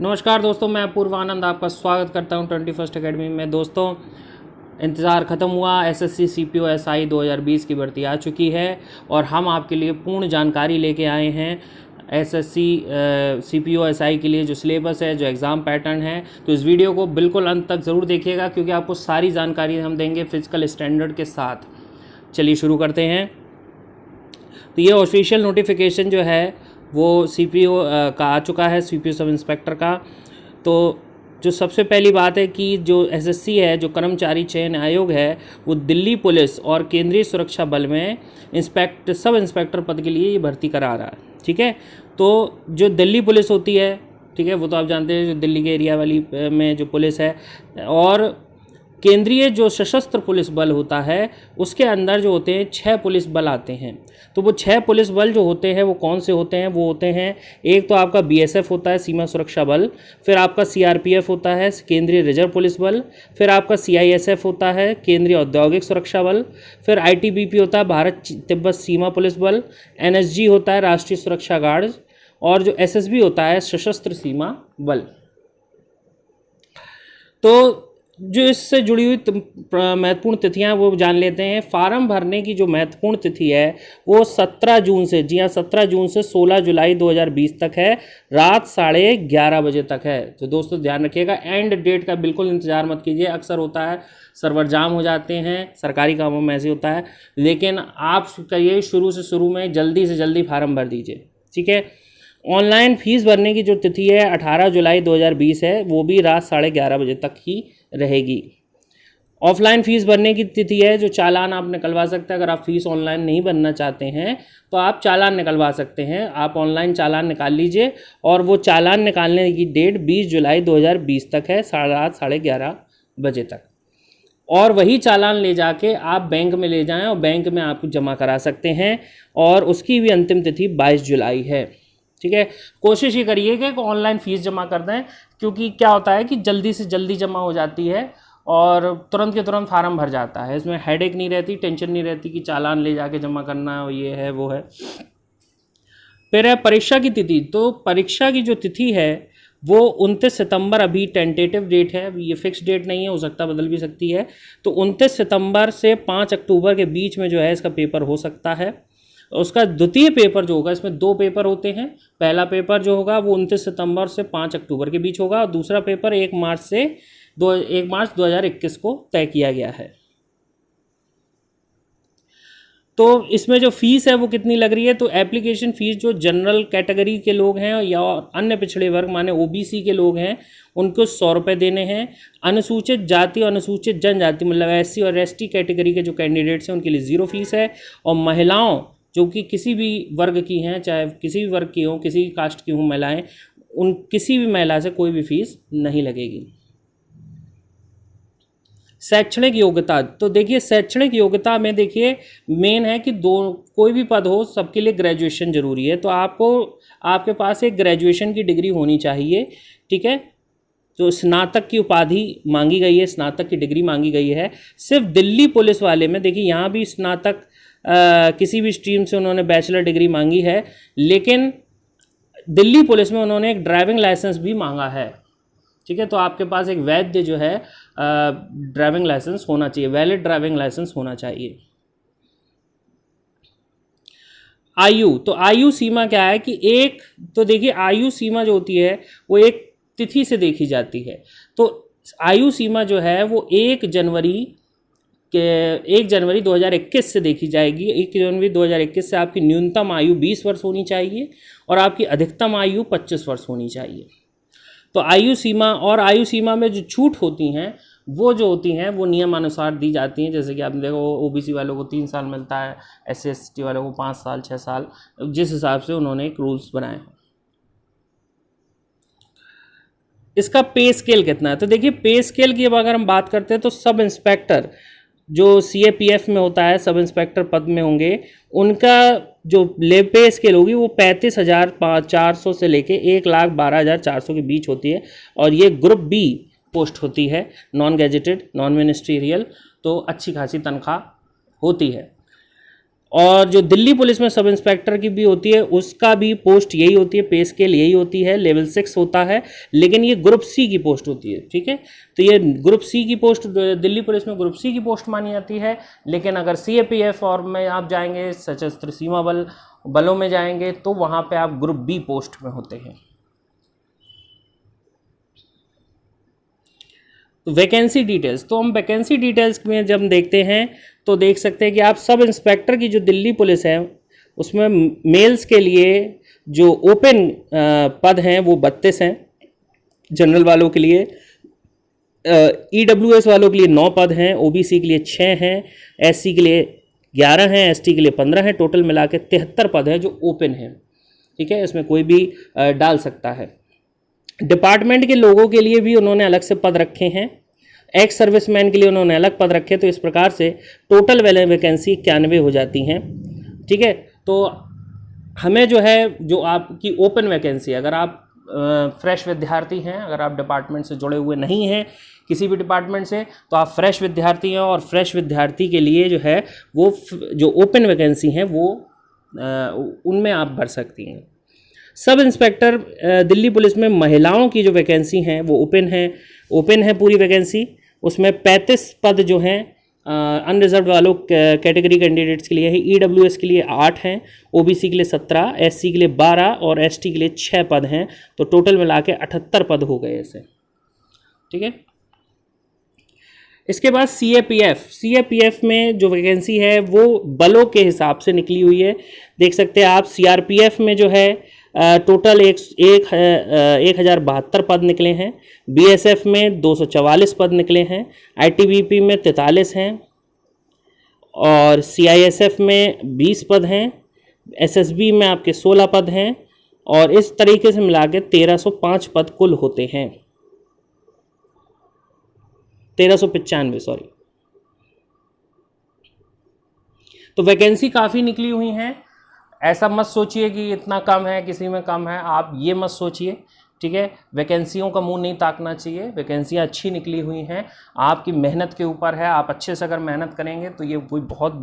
नमस्कार दोस्तों, मैं पूर्वानंद आपका स्वागत करता हूं 21st एकेडमी में। दोस्तों, इंतज़ार ख़त्म हुआ। एसएससी सीपीओ एसआई 2020 की भर्ती आ चुकी है और हम आपके लिए पूर्ण जानकारी लेके आए हैं एसएससी सीपीओ एसआई के लिए जो सिलेबस है, जो एग्ज़ाम पैटर्न है। तो इस वीडियो को बिल्कुल अंत तक ज़रूर देखिएगा क्योंकि आपको सारी जानकारी हम देंगे फिजिकल स्टैंडर्ड के साथ। चलिए शुरू करते हैं। तो ये ऑफिशियल नोटिफिकेशन जो है वो सीपीओ का आ चुका है, सीपीओ सब इंस्पेक्टर का। तो जो सबसे पहली बात है कि जो एसएससी है, जो कर्मचारी चयन आयोग है, वो दिल्ली पुलिस और केंद्रीय सुरक्षा बल में सब इंस्पेक्टर पद के लिए ये भर्ती करा रहा है। ठीक है, तो जो दिल्ली पुलिस होती है, ठीक है, वो तो आप जानते हैं, जो दिल्ली के एरिया वाली में जो पुलिस है, और केंद्रीय जो सशस्त्र पुलिस बल होता है उसके अंदर जो होते हैं 6 पुलिस बल आते हैं। तो वो 6 पुलिस बल जो होते हैं वो कौन से होते हैं? वो होते हैं, एक तो आपका बीएसएफ होता है, सीमा सुरक्षा बल, फिर आपका सीआरपीएफ होता है, केंद्रीय रिजर्व पुलिस बल, फिर आपका सीआईएसएफ होता है, केंद्रीय औद्योगिक सुरक्षा बल, फिर आईटीबीपी होता है, भारत तिब्बत सीमा पुलिस बल, एनएसजी होता है, राष्ट्रीय सुरक्षा गार्ड, और जो एसएसबी होता है, सशस्त्र सीमा बल। तो जो इससे जुड़ी हुई महत्वपूर्ण तिथियां वो जान लेते हैं। फार्म भरने की जो महत्वपूर्ण तिथि है वो 17 जून से, जी हाँ, 17 जून से 16 जुलाई 2020 तक है, रात 11:30 बजे तक है। तो दोस्तों ध्यान रखिएगा, एंड डेट का बिल्कुल इंतजार मत कीजिए। अक्सर होता है सर्वर जाम हो जाते हैं, सरकारी कामों में ऐसे होता है, लेकिन आप करिए शुरू में जल्दी से जल्दी फार्म भर दीजिए। ठीक है, ऑनलाइन फीस भरने की जो तिथि है 18 जुलाई 2020 है, वो भी रात 11:30 बजे तक ही रहेगी। ऑफलाइन फ़ीस भरने की तिथि है, जो चालान आप निकलवा सकते हैं। अगर आप फ़ीस ऑनलाइन नहीं भरना चाहते हैं तो आप चालान निकलवा सकते हैं। आप ऑनलाइन चालान निकाल लीजिए और वो चालान निकालने की डेट 20 जुलाई 2020 तक है, रात 11:30 बजे तक। और वही चालान ले जाके आप बैंक में ले जाएं और बैंक में आप जमा करा सकते हैं, और उसकी भी अंतिम तिथि 22 जुलाई है। ठीक है, कोशिश ये करिए कि ऑनलाइन फ़ीस जमा कर दें, क्योंकि क्या होता है कि जल्दी से जल्दी जमा हो जाती है और तुरंत के तुरंत फार्म भर जाता है। इसमें हेडेक नहीं रहती, टेंशन नहीं रहती कि चालान ले जाके जमा करना है, ये है वो है। फिर है परीक्षा की तिथि। तो परीक्षा की जो तिथि है वो 29 सितंबर, अभी टेंटेटिव डेट है, ये फिक्स डेट नहीं है, हो सकता बदल भी सकती है। तो 29 सितंबर से 5 अक्टूबर के बीच में जो है इसका पेपर हो सकता है। उसका द्वितीय पेपर जो होगा, इसमें 2 पेपर होते हैं। पहला पेपर जो होगा वो 29 सितंबर से 5 अक्टूबर के बीच होगा, और दूसरा पेपर 1 मार्च 2021 को तय किया गया है। तो इसमें जो फीस है वो कितनी लग रही है? तो एप्लीकेशन फ़ीस जो जनरल कैटेगरी के लोग हैं या अन्य पिछड़े वर्ग माने ओबीसी के लोग हैं उनको 100 रुपये देने हैं। अनुसूचित जाति और अनुसूचित जनजाति मतलब एससी और एसटी कैटेगरी के जो कैंडिडेट्स हैं उनके लिए 0 फीस है। और महिलाओं जो कि किसी भी वर्ग की हैं, चाहे किसी भी वर्ग की हों, किसी कास्ट की हों महिलाएं, उन किसी भी महिला से कोई भी फीस नहीं लगेगी। शैक्षणिक योग्यता। तो देखिए, शैक्षणिक योग्यता में देखिए मेन है कि कोई भी पद हो सबके लिए ग्रेजुएशन ज़रूरी है। तो आपके पास एक ग्रेजुएशन की डिग्री होनी चाहिए। ठीक है, तो स्नातक की उपाधि मांगी गई है, स्नातक की डिग्री मांगी गई है। सिर्फ दिल्ली पुलिस वाले में देखिए यहाँ भी स्नातक किसी भी स्ट्रीम से उन्होंने बैचलर डिग्री मांगी है, लेकिन दिल्ली पुलिस में उन्होंने एक ड्राइविंग लाइसेंस भी मांगा है। ठीक है, तो आपके पास एक वैध जो है ड्राइविंग लाइसेंस होना चाहिए, वैलिड ड्राइविंग लाइसेंस होना चाहिए। आयु। तो आयु सीमा क्या है कि तो देखिए आयु सीमा जो होती है वो एक तिथि से देखी जाती है। तो आयु सीमा जो है वो 1 जनवरी 2021 से देखी जाएगी। 1 जनवरी 2021 से आपकी न्यूनतम आयु 20 वर्ष होनी चाहिए और आपकी अधिकतम आयु 25 वर्ष होनी चाहिए। तो आयु सीमा में जो छूट होती हैं वो जो होती हैं वो नियमानुसार दी जाती हैं। जैसे कि आपने देखो ओबीसी वालों को 3 साल मिलता है, एससी एसटी वालों को 5 साल 6 साल, जिस हिसाब से उन्होंने एक रूल्स बनाए हैं। इसका पे स्केल कितना है? तो देखिए पे स्केल की अगर हम बात करते हैं तो सब इंस्पेक्टर जो सीएपीएफ में होता है, सब इंस्पेक्टर पद में होंगे, उनका जो पे स्केल होगी वो 35,400 से लेके 1,12,400 के बीच होती है। और ये ग्रुप बी पोस्ट होती है, नॉन गैजेटेड, नॉन मिनिस्ट्रियल, तो अच्छी खासी तनख्वाह होती है। और जो दिल्ली पुलिस में सब इंस्पेक्टर की भी होती है उसका भी पोस्ट यही होती है, पे स्केल यही होती है, लेवल 6 होता है, लेकिन ये ग्रुप सी की पोस्ट होती है। ठीक है, तो ये ग्रुप सी की पोस्ट दिल्ली पुलिस में ग्रुप सी की पोस्ट मानी जाती है। लेकिन अगर CAPF और में आप जाएंगे, सशस्त्र सीमा बलों में जाएंगे, तो वहाँ पे आप ग्रुप बी पोस्ट में होते हैं। वैकेंसी डिटेल्स, तो हम वैकेंसी डिटेल्स में जब देखते हैं तो देख सकते हैं कि आप सब इंस्पेक्टर की जो दिल्ली पुलिस है उसमें मेल्स के लिए जो ओपन पद हैं वो 32 हैं, जनरल वालों के लिए, EWS वालों के लिए 9 पद हैं, OBC के लिए 6 हैं, SC के लिए 11 हैं, ST के लिए 15 हैं, टोटल मिला के 73 पद हैं जो ओपन हैं। ठीक है, इसमें कोई भी डाल सकता है। डिपार्टमेंट के लोगों के लिए भी उन्होंने अलग से पद रखे हैं, एक्स सर्विसमैन के लिए उन्होंने अलग पद रखे। तो इस प्रकार से टोटल वैकेंसी 91 हो जाती हैं। ठीक है, तो हमें जो है, जो आपकी ओपन वैकेंसी, अगर आप फ्रेश विद्यार्थी हैं, अगर आप डिपार्टमेंट से जुड़े हुए नहीं हैं किसी भी डिपार्टमेंट से, तो आप फ्रेश विद्यार्थी हैं, और फ्रेश विद्यार्थी के लिए जो है वो जो ओपन वैकेंसी हैं वो उनमें आप भर सकती हैं। सब इंस्पेक्टर दिल्ली पुलिस में महिलाओं की जो वैकेंसी हैं वो ओपन है पूरी वैकेंसी। उसमें 35 पद जो हैं अनरिजर्व वालों कैटेगरी कैंडिडेट्स के लिए है, EWS के लिए 8 हैं, OBC के लिए 17, SC के लिए 12 और ST के लिए 6 पद हैं। तो टोटल मिला के 78 पद हो गए ऐसे। ठीक है, इसके बाद CAPF में जो वैकेंसी है वो बलों के हिसाब से निकली हुई है। देख सकते हैं आप, CRPF में जो है टोटल 1072 पद निकले हैं, BSF में 244 पद निकले हैं, ITBP में 43 हैं, और CISF में 20 पद हैं, SSB में आपके 16 पद हैं, और इस तरीके से मिला के 1305 पद कुल होते हैं। 1395 सॉरी। तो वैकेंसी काफ़ी निकली हुई हैं। ऐसा मत सोचिए कि इतना कम है, किसी में कम है, आप ये मत सोचिए। ठीक है, वैकेंसियों का मुंह नहीं ताकना चाहिए, वैकेंसियाँ अच्छी निकली हुई हैं, आपकी मेहनत के ऊपर है। आप अच्छे से अगर मेहनत करेंगे तो ये कोई बहुत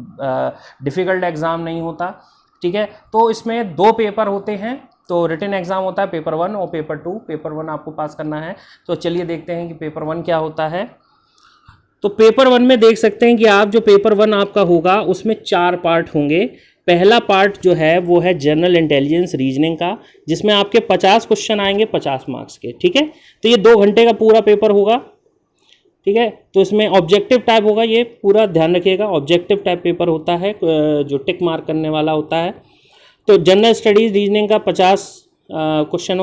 डिफ़िकल्ट एग्ज़ाम नहीं होता। ठीक है, तो इसमें 2 पेपर होते हैं। तो रिटन एग्ज़ाम होता है पेपर 1 और पेपर 2। पेपर 1 आपको पास करना है। तो चलिए देखते हैं कि पेपर 1 क्या होता है। तो पेपर 1 में देख सकते हैं कि आप जो पेपर 1 आपका होगा उसमें 4 पार्ट होंगे। पहला पार्ट जो है वो है जनरल इंटेलिजेंस रीजनिंग का, जिसमें आपके 50 क्वेश्चन आएंगे 50 मार्क्स के। ठीक है, तो ये 2 घंटे का पूरा पेपर होगा। ठीक है, तो इसमें ऑब्जेक्टिव टाइप होगा, ये पूरा ध्यान रखिएगा, ऑब्जेक्टिव टाइप पेपर होता है जो टिक मार्क करने वाला होता है। तो जनरल स्टडीज़ रीजनिंग का 50 क्वेश्चन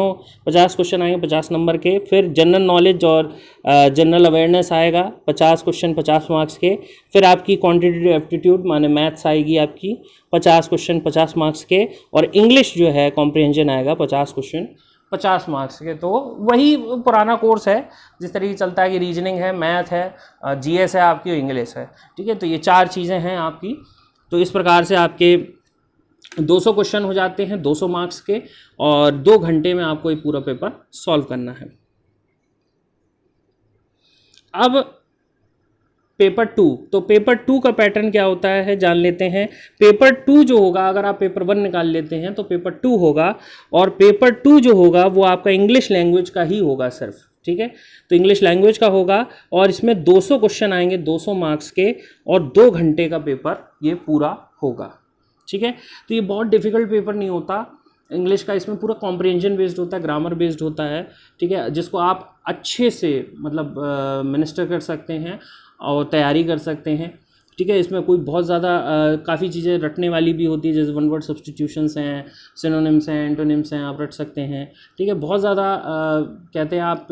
आएंगे 50 नंबर के। फिर जनरल नॉलेज और जनरल अवेयरनेस आएगा 50 क्वेश्चन 50 मार्क्स के। फिर आपकी क्वांटिटेटिव एप्टीट्यूड माने मैथ्स आएगी आपकी 50 क्वेश्चन 50 मार्क्स के। और इंग्लिश जो है कॉम्प्रिहेंशन आएगा 50 क्वेश्चन 50 मार्क्स के। तो वही पुराना कोर्स है जिस तरीके चलता है कि रीजनिंग है, मैथ है, GS है आपकी, इंग्लिश है। ठीक है, तो ये 4 चीज़ें हैं आपकी। तो इस प्रकार से आपके 200 क्वेश्चन हो जाते हैं 200 मार्क्स के, और 2 घंटे में आपको ये पूरा पेपर सॉल्व करना है। अब पेपर 2, तो पेपर 2 का पैटर्न क्या होता है जान लेते हैं। पेपर 2 जो होगा, अगर आप पेपर 1 निकाल लेते हैं तो पेपर 2 होगा, और पेपर 2 जो होगा वो आपका इंग्लिश लैंग्वेज का ही होगा सिर्फ। ठीक है, तो इंग्लिश लैंग्वेज का होगा, और इसमें 200 क्वेश्चन आएंगे 200 मार्क्स के, और 2 घंटे का पेपर ये पूरा होगा। ठीक है, तो ये बहुत डिफिकल्ट पेपर नहीं होता इंग्लिश का, इसमें पूरा कॉम्प्रिहेंशन बेस्ड होता है, ग्रामर बेस्ड होता है। ठीक है, जिसको आप अच्छे से मतलब मिनिस्टर कर सकते हैं और तैयारी कर सकते हैं। ठीक है, इसमें कोई बहुत ज़्यादा काफ़ी चीज़ें रटने वाली भी होती है, जैसे वन वर्ड सब्स्टिट्यूशंस हैं, सिनोनिम्स हैं, एंटोनिम्स हैं, आप रट सकते हैं। ठीक है, बहुत ज़्यादा कहते हैं आप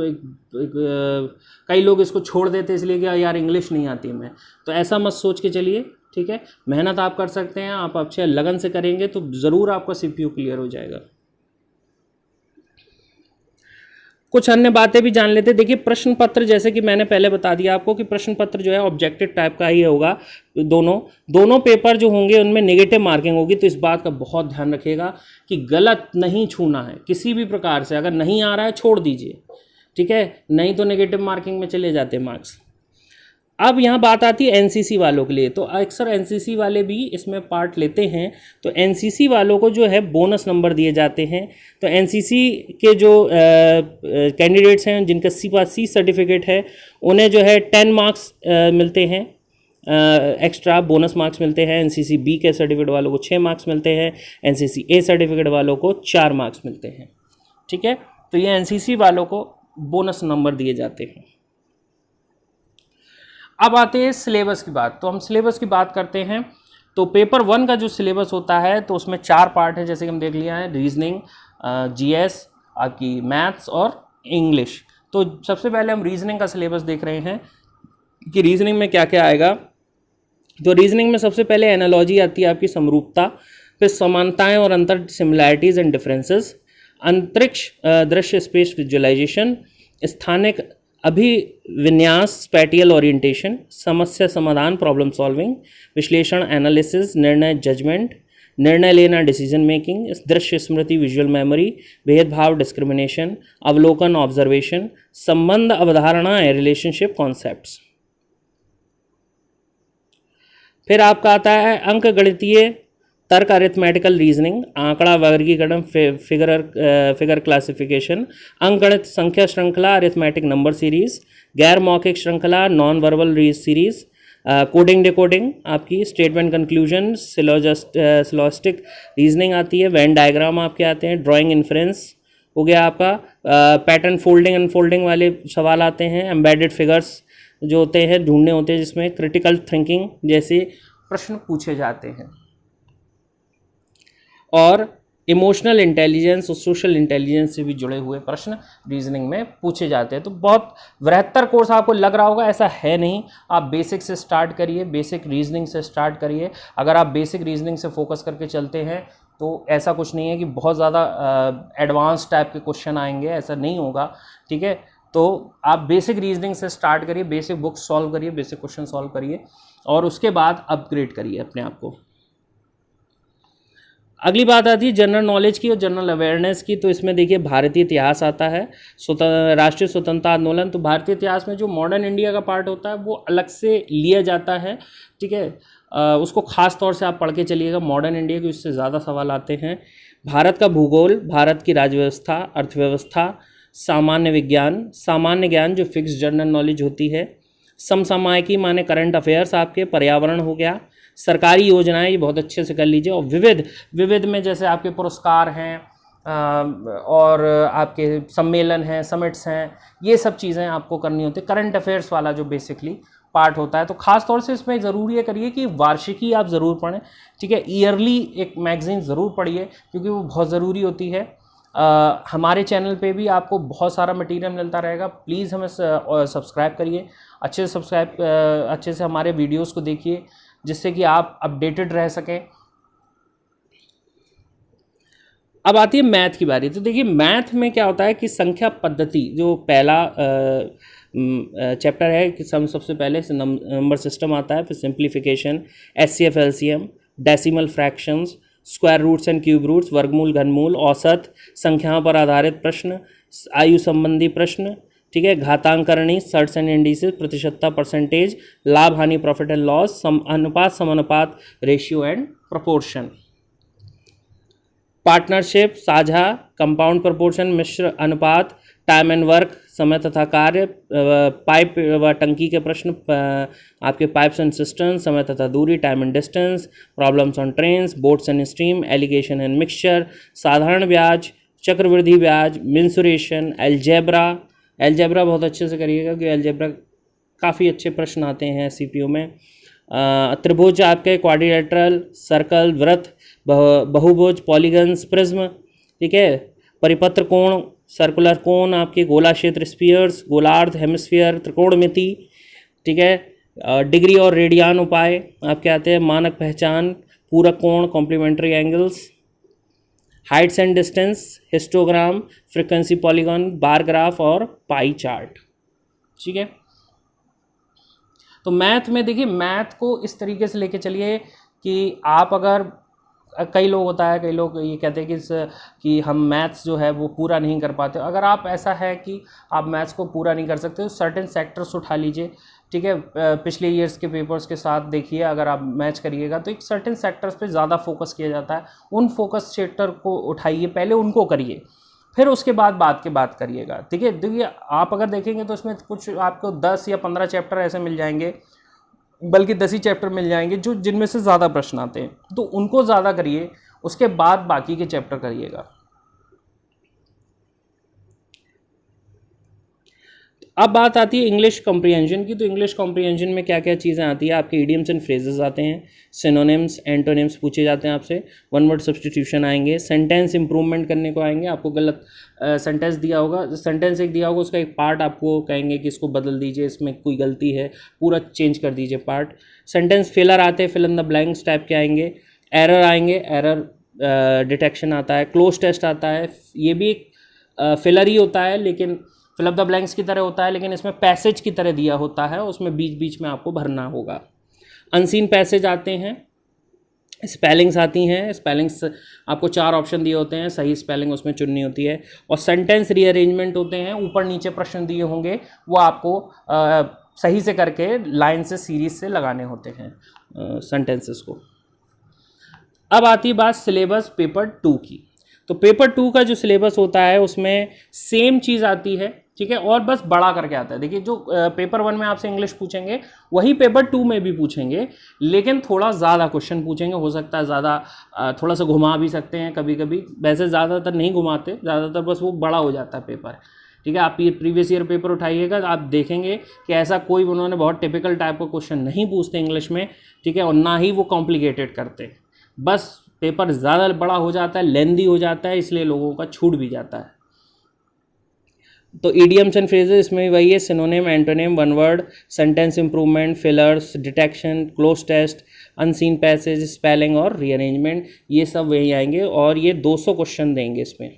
कई लोग इसको छोड़ देते हैं इसलिए कि यार इंग्लिश नहीं आती हमें, तो ऐसा मत सोच के चलिए। ठीक है, मेहनत आप कर सकते हैं, आप अच्छे लगन से करेंगे तो ज़रूर आपका CPU क्लियर हो जाएगा। कुछ अन्य बातें भी जान लेते हैं। देखिए, प्रश्न पत्र जैसे कि मैंने पहले बता दिया आपको कि प्रश्न पत्र जो है ऑब्जेक्टिव टाइप का ही होगा। दोनों पेपर जो होंगे उनमें नेगेटिव मार्किंग होगी, तो इस बात का बहुत ध्यान रखिएगा कि गलत नहीं छूना है किसी भी प्रकार से। अगर नहीं आ रहा है छोड़ दीजिए, ठीक है, नहीं तो नेगेटिव मार्किंग में चले जाते हैं मार्क्स। अब यहाँ बात आती है एनसीसी वालों के लिए। तो अक्सर एनसीसी वाले भी इसमें पार्ट लेते हैं, तो एनसीसी वालों को जो है बोनस नंबर दिए जाते हैं। तो एनसीसी के जो कैंडिडेट्स हैं जिनका सी सर्टिफिकेट है, उन्हें जो है 10 मार्क्स मिलते हैं, एक्स्ट्रा बोनस मार्क्स मिलते हैं। एनसीसी बी के सर्टिफिकेट वालों को 6 मार्क्स मिलते हैं, एनसीसी ए सर्टिफिकेट वालों को 4 मार्क्स मिलते हैं। ठीक है, तो ये एनसीसी वालों को बोनस नंबर दिए जाते हैं। अब आते हैं सिलेबस की बात। तो हम सिलेबस की बात करते हैं, तो पेपर 1 का जो सिलेबस होता है तो उसमें 4 पार्ट है, जैसे कि हम देख लिया है, रीजनिंग, जीएस, आपकी मैथ्स और इंग्लिश। तो सबसे पहले हम रीजनिंग का सिलेबस देख रहे हैं कि रीजनिंग में क्या क्या आएगा। तो रीजनिंग में सबसे पहले एनालॉजी आती है, आपकी समरूपता, फिर समानताएं और अंतर, सिमिलैरिटीज़ एंड डिफरेंसेस, अंतरिक्ष दृश्य स्पेस विजुअलाइजेशन, स्थानिक अभिविन्यास स्पैटियल ओरिएंटेशन, समस्या समाधान प्रॉब्लम सॉल्विंग, विश्लेषण एनालिसिस, निर्णय जजमेंट, निर्णय लेना डिसीजन मेकिंग, दृश्य स्मृति विजुअल मेमोरी, भेदभाव डिस्क्रिमिनेशन, अवलोकन ऑब्जर्वेशन, संबंध अवधारणा रिलेशनशिप कॉन्सेप्ट्स। फिर आपका आता है अंक गणितीय तर्क, अरिथमेटिकल रीजनिंग, आंकड़ा वर्गीकरण, फिगर क्लासिफिकेशन, अंकगणित संख्या श्रृंखला, अरिथमेटिक नंबर सीरीज, गैर मौखिक श्रृंखला, non verbal series, coding decoding, आपकी स्टेटमेंट कंक्लूजन, सिलोजिस्टिक रीजनिंग आती है, वेन डायग्राम आपके आते हैं, ड्राइंग इन्फ्रेंस हो गया आपका, पैटर्न फोल्डिंग अनफोल्डिंग वाले सवाल आते हैं, एम्बेडेड फिगर्स जो होते हैं ढूंढने होते हैं, जिसमें क्रिटिकल थिंकिंग जैसे प्रश्न पूछे जाते हैं, और इमोशनल इंटेलिजेंस और सोशल इंटेलिजेंस से भी जुड़े हुए प्रश्न रीजनिंग में पूछे जाते हैं। तो बहुत वृहत्तर कोर्स आपको लग रहा होगा, ऐसा है नहीं। आप बेसिक से स्टार्ट करिए, बेसिक रीजनिंग से स्टार्ट करिए। अगर आप बेसिक रीजनिंग से फोकस करके चलते हैं तो ऐसा कुछ नहीं है कि बहुत ज़्यादा एडवांस टाइप के क्वेश्चन आएंगे, ऐसा नहीं होगा। ठीक है, तो आप बेसिक रीजनिंग से स्टार्ट करिए, बेसिक बुक्स सॉल्व करिए, बेसिक क्वेश्चन सॉल्व करिए, और उसके बाद अपग्रेड करिए अपने आप को। अगली बात आती है जनरल नॉलेज की और जनरल अवेयरनेस की। तो इसमें देखिए भारतीय इतिहास आता है, राष्ट्रीय स्वतंत्रता आंदोलन। तो भारतीय इतिहास में जो मॉडर्न इंडिया का पार्ट होता है वो अलग से लिया जाता है। ठीक है, उसको ख़ास तौर से आप पढ़ के चलिएगा, मॉडर्न इंडिया के उससे ज़्यादा सवाल आते हैं। भारत का भूगोल, भारत की राज्य व्यवस्था, अर्थव्यवस्था, सामान्य ज्ञान जो फिक्स जनरल नॉलेज होती है, समसामयिकी माने करंट अफेयर्स आपके, पर्यावरण हो गया, सरकारी योजनाएं, ये बहुत अच्छे से कर लीजिए, और विविध में जैसे आपके पुरस्कार हैं और आपके सम्मेलन हैं, समिट्स हैं, ये सब चीज़ें आपको करनी होती है। करंट अफेयर्स वाला जो बेसिकली पार्ट होता है, तो ख़ास तौर से इसमें ज़रूर ये करिए कि वार्षिकी आप ज़रूर पढ़ें। ठीक है, ईयरली एक मैगज़ीन ज़रूर पढ़िए, क्योंकि वो बहुत ज़रूरी होती है। हमारे चैनल पे भी आपको बहुत सारा मटेरियल मिलता रहेगा। प्लीज़ हमें सब्सक्राइब करिए, अच्छे से हमारे वीडियोस को देखिए, जिससे कि आप अपडेटेड रह सकें। अब आती है मैथ की बारी। तो देखिए मैथ में क्या होता है कि संख्या पद्धति जो पहला चैप्टर है कि सबसे पहले नंबर सिस्टम आता है, फिर simplification, HCF LCM, decimal fractions, square roots and cube roots, वर्गमूल, घनमूल, औसत, संख्याओं पर आधारित प्रश्न, आयु संबंधी प्रश्न, ठीक है, घातांकरणी, सर्ट्स एंड इंडिसेस, प्रतिशतता, परसेंटेज, लाभ हानि, प्रॉफिट एंड लॉस, अनुपात, समानुपात, रेशियो एंड प्रोपोर्शन, पार्टनरशिप, साझा, कंपाउंड प्रोपोर्शन, मिश्र अनुपात, टाइम एंड वर्क, समय तथा कार्य, पाइप व टंकी के प्रश्न, आपके पाइप्स एंड सिस्टम, समय तथा दूरी, time and distance, problems on trains, boats and stream, alligation and mixture, साधारण ब्याज, चक्रवृद्धि ब्याज, मिंसुरेशन, एल्जेब्रा बहुत अच्छे से करिएगा क्योंकि एल्जेब्रा काफ़ी अच्छे प्रश्न आते हैं सीपीयू में। त्रिभुज आपके, क्वाड्रिलेटरल, सर्कल, वृत्त, बहुभुज, पॉलीगन्स, प्रिज्म, ठीक है, परिपत्र कोण, सर्कुलर कोण आपके, गोला क्षेत्र, स्फीयर्स, गोलार्ध, हेमिस्फीयर, त्रिकोणमिति, ठीक है, डिग्री और रेडियन उपाय आपके आते हैं, मानक पहचान, पूरक कोण, complementary angles, heights and distance, histogram, frequency polygon, bar graph और पाई चार्ट। ठीक है, तो मैथ में देखिए मैथ को इस तरीके से लेके चलिए कि आप अगर कई लोग होता है, कई लोग ये कहते हैं कि हम मैथ्स जो है वो पूरा नहीं कर पाते। अगर आप ऐसा है कि आप मैथ्स को पूरा नहीं कर सकते तो सर्टेन सेक्टर्स उठा लीजिए। ठीक है, पिछले ईयर्स के पेपर्स के साथ देखिए, अगर आप मैच करिएगा तो एक सर्टेन सेक्टर्स पे ज़्यादा फोकस किया जाता है। उन फोकस सेक्टर को उठाइए, पहले उनको करिए, फिर उसके बाद बात के बात करिएगा। ठीक है, देखिए आप अगर देखेंगे तो इसमें कुछ आपको 10 या 15 चैप्टर ऐसे मिल जाएंगे, बल्कि 10 ही चैप्टर मिल जाएंगे जो जिनमें से ज़्यादा प्रश्न आते हैं, तो उनको ज़्यादा करिए, उसके बाद बाकी के चैप्टर करिएगा। अब बात आती है इंग्लिश कॉम्प्रिहेंशन की। तो इंग्लिश कॉम्प्रिहेंशन में क्या क्या चीज़ें आती है, आपके इडियम्स एंड फ्रेजेस आते हैं, सिनोनिम्स, एंटोनिम्स पूछे जाते हैं आपसे, वन वर्ड सब्स्टिट्यूशन आएंगे, सेंटेंस इंप्रूवमेंट करने को आएंगे। आपको गलत सेंटेंस दिया होगा, सेंटेंस एक दिया होगा, उसका एक पार्ट आपको कहेंगे कि इसको बदल दीजिए, इसमें कोई गलती है, पूरा चेंज कर दीजिए पार्ट। सेंटेंस फिलर आते हैं, fill in the blanks type के आएंगे, एरर आएंगे, एरर डिटेक्शन आता है, क्लोज टेस्ट आता है, ये भी एक फिलर ही होता है, लेकिन फिल अप द ब्लैंक्स की तरह होता है, लेकिन इसमें पैसेज की तरह दिया होता है, उसमें बीच बीच में आपको भरना होगा। अनसीन पैसेज आते हैं, स्पेलिंग्स आती हैं, स्पेलिंग्स आपको 4 ऑप्शन दिए होते हैं, सही स्पेलिंग उसमें चुननी होती है। और सेंटेंस रीअरेंजमेंट होते हैं, ऊपर नीचे प्रश्न दिए होंगे, वो आपको सही से करके लाइन से सीरीज से लगाने होते हैं सेंटेंसेस को। अब आती है बात सिलेबस पेपर 2 की। तो पेपर 2 का जो सिलेबस होता है उसमें सेम चीज़ आती है, ठीक है, और बस बड़ा करके आता है। देखिए जो पेपर 1 में आपसे इंग्लिश पूछेंगे वही पेपर 2 में भी पूछेंगे, लेकिन थोड़ा ज़्यादा क्वेश्चन पूछेंगे, हो सकता है ज़्यादा, थोड़ा सा घुमा भी सकते हैं कभी कभी, वैसे ज़्यादातर नहीं घुमाते, ज़्यादातर बस वो बड़ा हो जाता है पेपर। ठीक है, आप प्रीवियस ईयर पेपर उठाइएगा तो आप देखेंगे कि ऐसा कोई उन्होंने बहुत टिपिकल टाइप का क्वेश्चन नहीं पूछते इंग्लिश में, ठीक है, और ना ही वो कॉम्प्लिकेटेड करते, बस पेपर ज़्यादा बड़ा हो जाता है, लेंदी हो जाता है, इसलिए लोगों का छूट भी जाता है। तो इडियम्स एंड फ्रेजेस इसमें वही है, synonym, antonym, one word, sentence improvement, fillers, detection, cloze test, unseen passage, spelling और रीअरेंजमेंट, ये सब वही आएंगे। और ये 200 क्वेश्चन देंगे इसमें,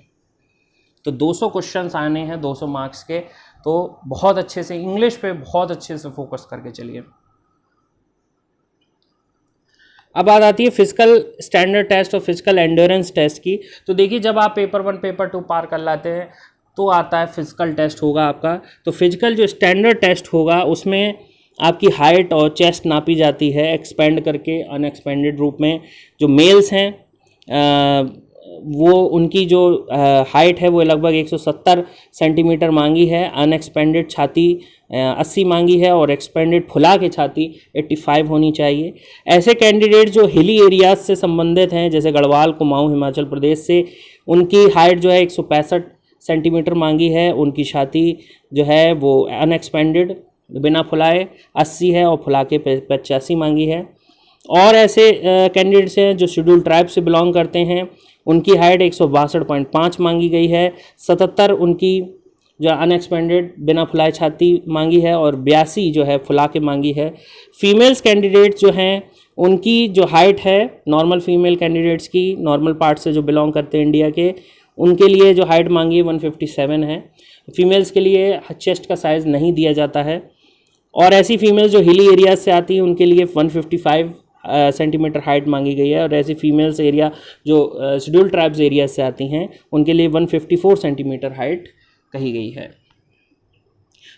तो 200 क्वेश्चंस आने हैं 200 मार्क्स के। तो बहुत अच्छे से इंग्लिश पे बहुत अच्छे से फोकस करके चलिए। अब बात आती है फिजिकल स्टैंडर्ड टेस्ट और फिजिकल एंड्योरेंस टेस्ट की। तो देखिए जब आप पेपर 1 पेपर 2 पार कर लाते हैं तो आता है फिजिकल टेस्ट होगा आपका। तो फिजिकल जो स्टैंडर्ड टेस्ट होगा उसमें आपकी हाइट और चेस्ट नापी जाती है एक्सपेंड करके अनएक्सपेंडेड रूप में। जो मेल्स हैं वो उनकी जो हाइट है वो लगभग 170 सेंटीमीटर मांगी है, अनएक्सपेंडेड छाती 80 मांगी है और एक्सपेंडेड फुला के छाती 85 होनी चाहिए। ऐसे कैंडिडेट जो हिली एरियाज से संबंधित हैं जैसे गढ़वाल, कुमाऊं, हिमाचल प्रदेश से, उनकी हाइट जो है 165 सेंटीमीटर मांगी है, उनकी छाती जो है वो अनएक्सपेंडेड बिना फुलाए 80 है और फुला के 85 मांगी है। और ऐसे कैंडिडेट्स हैं जो शेड्यूल ट्राइब से बिलोंग करते हैं, उनकी हाइट 162.5 मांगी गई है, 77 उनकी जो अनएक्सपेंडेड बिना फुलाए छाती मांगी है और 82 जो है फुला के मांगी है। फीमेल्स कैंडिडेट जो हैं उनकी जो हाइट है नॉर्मल फीमेल कैंडिडेट्स की, नॉर्मल पार्ट से जो बिलोंग करते हैं इंडिया के, उनके लिए जो हाइट मांगी है 157 है। फीमेल्स के लिए चेस्ट का साइज़ नहीं दिया जाता है। और ऐसी फीमेल्स जो हिली एरियाज से आती हैं उनके लिए 155 सेंटीमीटर हाइट मांगी गई है। और ऐसी फीमेल्स एरिया जो शेड्यूल ट्राइब्स एरिया से आती हैं उनके लिए 154 सेंटीमीटर हाइट कही गई है।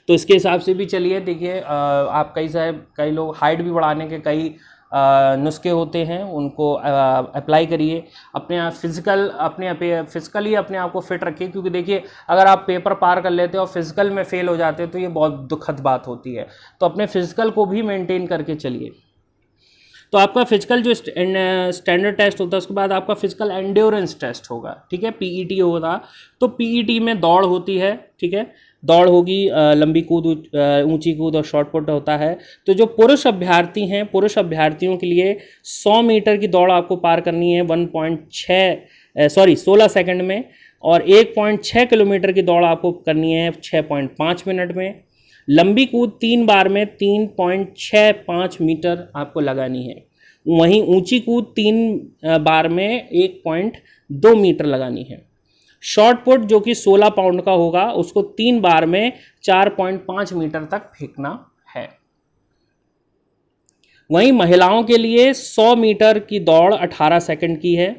तो इसके हिसाब से भी चलिए देखिए, आप कई लोग हाइट भी बढ़ाने के कई नुस्खे होते हैं, उनको अप्लाई करिए। अपने आप फिजिकली अपने आप को फिट रखिए, क्योंकि देखिए अगर आप पेपर पार कर लेते हो और फिजिकल में फेल हो जाते हो तो ये बहुत दुखद बात होती है। तो अपने फिजिकल को भी मेंटेन करके चलिए। तो आपका फिजिकल जो स्टैंडर्ड टेस्ट होता है उसके बाद आपका फिजिकल एंड्योरेंस टेस्ट होगा, ठीक है, पीईटी होगा। तो पीईटी में दौड़ होती है, ठीक है, दौड़ होगी, लंबी कूद, ऊंची कूद और शॉर्ट पुट होता है। तो जो पुरुष अभ्यर्थी हैं, पुरुष अभ्यर्थियों के लिए 100 मीटर की दौड़ आपको पार करनी है 16 सेकंड में, और 1.6 किलोमीटर की दौड़ आपको करनी है 6.5 मिनट में। लंबी कूद 3 बार में 3.65 मीटर आपको लगानी है। वहीं ऊंची कूद 3 बार में 1.2 मीटर लगानी है। शॉर्ट पुट जो कि 16 पाउंड का होगा उसको 3 बार में 4.5 मीटर तक फेंकना है। वहीं महिलाओं के लिए 100 मीटर की दौड़ 18 सेकंड की है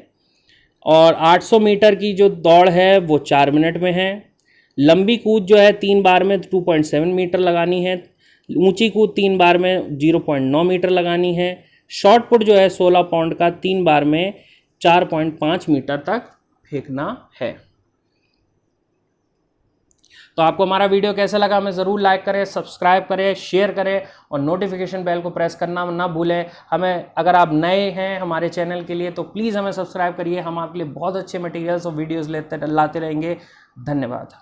और 800 मीटर की जो दौड़ है वो 4 मिनट में है। लंबी कूद जो है 3 बार में 2.7 मीटर लगानी है। ऊंची कूद 3 बार में 0.9 मीटर लगानी है। शॉर्ट पुट जो है 16 पाउंड का 3 बार में 4.5 मीटर तक फेंकना है। तो आपको हमारा वीडियो कैसा लगा हमें ज़रूर लाइक करें, सब्सक्राइब करें, शेयर करें और नोटिफिकेशन बेल को प्रेस करना ना भूलें। हमें अगर आप नए हैं हमारे चैनल के लिए तो प्लीज़ हमें सब्सक्राइब करिए। हम आपके लिए बहुत अच्छे मटेरियल्स और वीडियोस लाते रहेंगे। धन्यवाद।